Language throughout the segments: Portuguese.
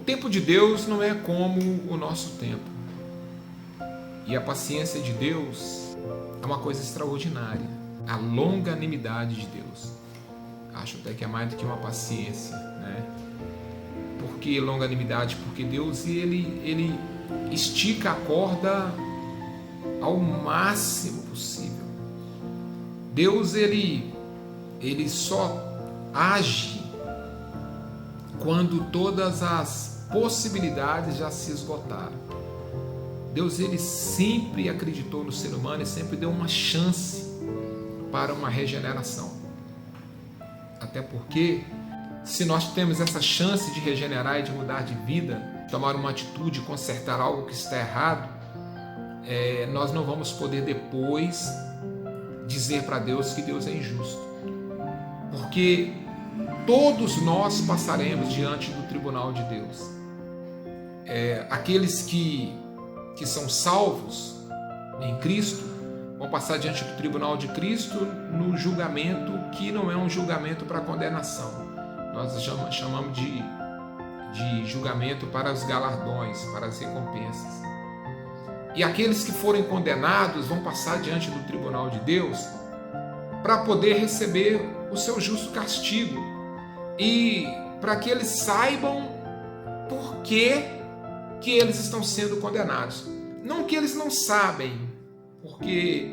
tempo de Deus não é como o nosso tempo. E a paciência de Deus é uma coisa extraordinária. A longanimidade de Deus. Acho até que é mais do que uma paciência, né? Por que longanimidade? Porque Deus ele estica a corda ao máximo possível. Deus ele só age quando todas as possibilidades já se esgotaram. Deus ele sempre acreditou no ser humano e sempre deu uma chance para uma regeneração. Até porque, se nós temos essa chance de regenerar e de mudar de vida, tomar uma atitude, consertar algo que está errado, nós não vamos poder depois dizer para Deus que Deus é injusto. Porque todos nós passaremos diante do tribunal de Deus. Aqueles que são salvos em Cristo vão passar diante do tribunal de Cristo no julgamento que não é um julgamento para condenação. Nós chamamos de julgamento para os galardões, para as recompensas. E aqueles que forem condenados vão passar diante do tribunal de Deus para poder receber o seu justo castigo e para que eles saibam por que eles estão sendo condenados. Não que eles não sabem, porque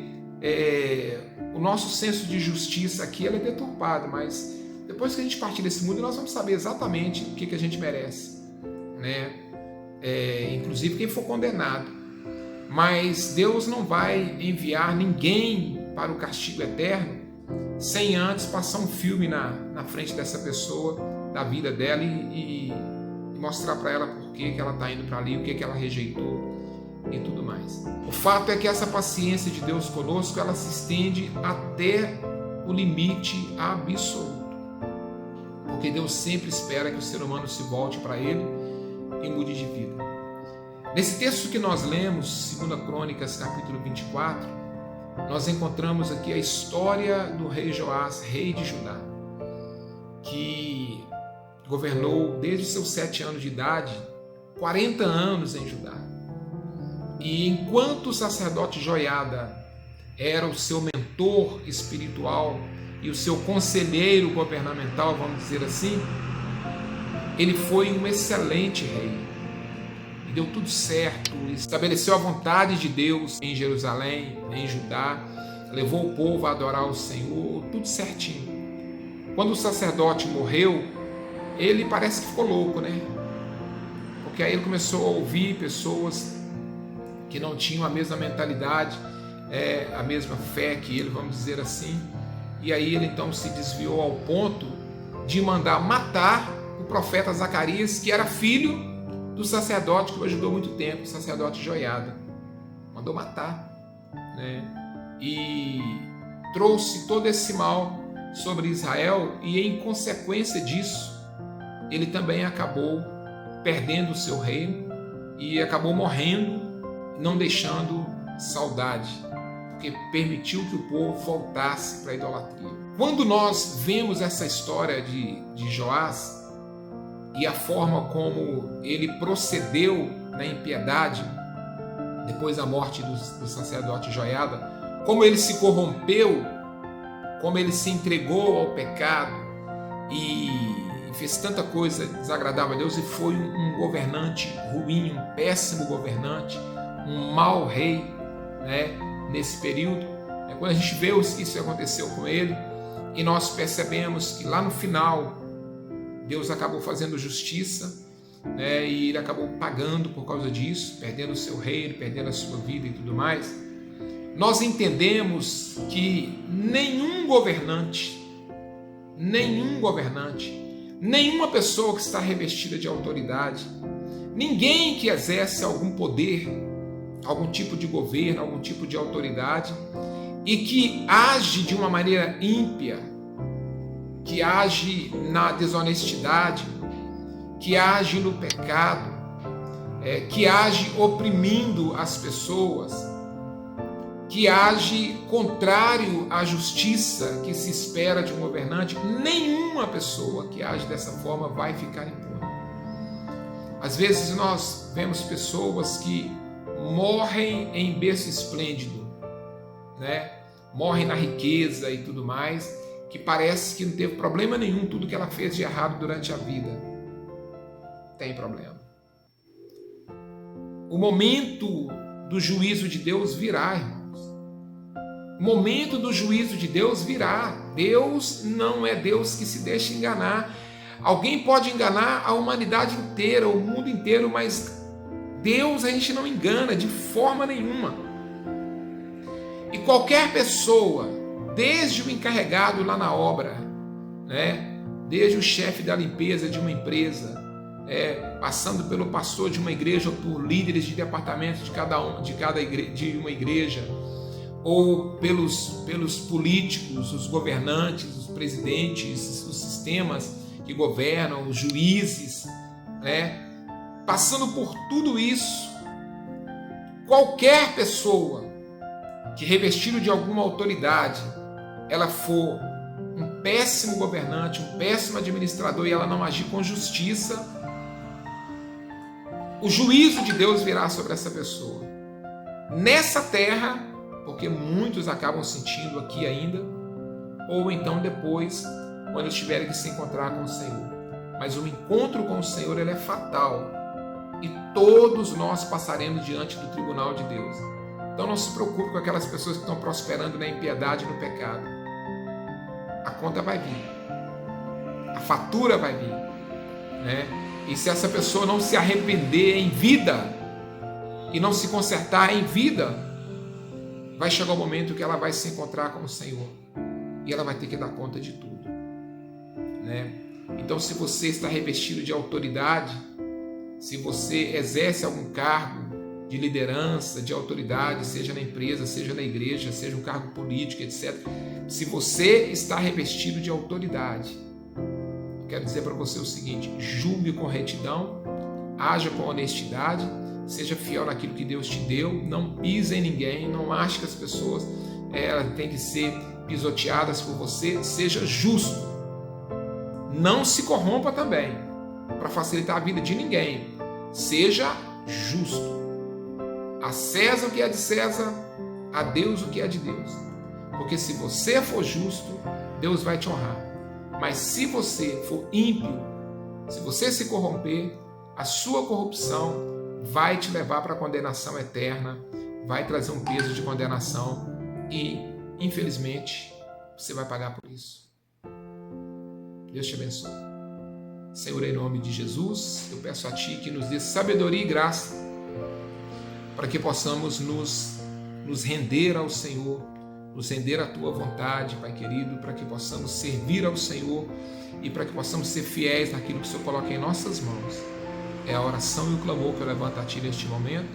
o nosso senso de justiça aqui é deturpado, mas depois que a gente partir desse mundo, nós vamos saber exatamente o que a gente merece, né? Inclusive quem for condenado. Mas Deus não vai enviar ninguém para o castigo eterno sem antes passar um filme na frente dessa pessoa, da vida dela e mostrar para ela por que ela está indo para ali, o que ela rejeitou e tudo mais. O fato é que essa paciência de Deus conosco, ela se estende até o limite absoluto. Porque Deus sempre espera que o ser humano se volte para Ele e mude de vida. Nesse texto que nós lemos, 2 Crônicas, capítulo 24, nós encontramos aqui a história do rei Joás, rei de Judá, que governou desde seus 7 anos de idade, 40 anos em Judá. E enquanto o sacerdote Joiada era o seu mentor espiritual e o seu conselheiro governamental, vamos dizer assim, ele foi um excelente rei. E deu tudo certo, estabeleceu a vontade de Deus em Jerusalém, em Judá, levou o povo a adorar o Senhor, tudo certinho. Quando o sacerdote morreu, ele parece que ficou louco, né? Porque aí ele começou a ouvir pessoas que não tinham a mesma mentalidade, a mesma fé que ele, vamos dizer assim. E aí ele então se desviou ao ponto de mandar matar o profeta Zacarias, que era filho do sacerdote que o ajudou muito tempo, o sacerdote Joiada. Mandou matar, né? E trouxe todo esse mal sobre Israel, e em consequência disso, ele também acabou perdendo o seu reino e acabou morrendo, não deixando saudade, porque permitiu que o povo voltasse para a idolatria. Quando nós vemos essa história de Joás e a forma como ele procedeu na impiedade depois da morte do sacerdote Joiada, como ele se corrompeu, como ele se entregou ao pecado e fez tanta coisa desagradável a Deus e foi um governante ruim, um péssimo governante, um mau rei, né, nesse período. Quando a gente vê que isso aconteceu com ele, e nós percebemos que lá no final Deus acabou fazendo justiça, né, e ele acabou pagando por causa disso, perdendo o seu reino, perdendo a sua vida e tudo mais. Nós entendemos que nenhum governante, nenhuma pessoa que está revestida de autoridade, ninguém que exerce algum poder, algum tipo de governo, algum tipo de autoridade e que age de uma maneira ímpia, que age na desonestidade, que age no pecado, que age oprimindo as pessoas, que age contrário à justiça que se espera de um governante, nenhuma pessoa que age dessa forma vai ficar impune. Às vezes nós vemos pessoas que morrem em berço esplêndido, né? Morrem na riqueza e tudo mais, que parece que não teve problema nenhum tudo que ela fez de errado durante a vida. Tem problema. O momento do juízo de Deus virá, irmãos. O momento do juízo de Deus virá. Deus não é Deus que se deixa enganar. Alguém pode enganar a humanidade inteira, o mundo inteiro, mas Deus a gente não engana de forma nenhuma. E qualquer pessoa, desde o encarregado lá na obra, né, desde o chefe da limpeza de uma empresa, passando pelo pastor de uma igreja ou por líderes de departamento de uma igreja, ou pelos políticos, os governantes, os presidentes, os sistemas que governam, os juízes, né? Passando por tudo isso, qualquer pessoa que revestido de alguma autoridade, ela for um péssimo governante, um péssimo administrador e ela não agir com justiça, o juízo de Deus virá sobre essa pessoa. Nessa terra, porque muitos acabam sentindo aqui ainda, ou então depois, quando estiverem que se encontrar com o Senhor. Mas o encontro com o Senhor ele é fatal. E todos nós passaremos diante do tribunal de Deus. Então não se preocupe com aquelas pessoas que estão prosperando na impiedade e no pecado. A conta vai vir. A fatura vai vir. Né? E se essa pessoa não se arrepender em vida e não se consertar em vida, vai chegar o momento que ela vai se encontrar com o Senhor. E ela vai ter que dar conta de tudo. Né? Então, se você está revestido de autoridade, se você exerce algum cargo de liderança, de autoridade, seja na empresa, seja na igreja, seja um cargo político, etc. Se você está revestido de autoridade, eu quero dizer para você o seguinte: julgue com retidão, haja com honestidade, seja fiel naquilo que Deus te deu, não pise em ninguém, não ache que as pessoas têm que ser pisoteadas por você, seja justo. Não se corrompa também, para facilitar a vida de ninguém. Seja justo. A César o que é de César, a Deus o que é de Deus. Porque se você for justo, Deus vai te honrar. Mas se você for ímpio, se você se corromper, a sua corrupção vai te levar para a condenação eterna, vai trazer um peso de condenação e, infelizmente, você vai pagar por isso. Deus te abençoe. Senhor, em nome de Jesus, eu peço a Ti que nos dê sabedoria e graça para que possamos nos render ao Senhor, nos render à Tua vontade, Pai querido, para que possamos servir ao Senhor e para que possamos ser fiéis naquilo que o Senhor coloca em nossas mãos. É a oração e o clamor que eu levanto a Ti neste momento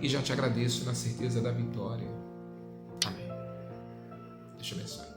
e já Te agradeço na certeza da vitória. Amém. Deus te abençoe.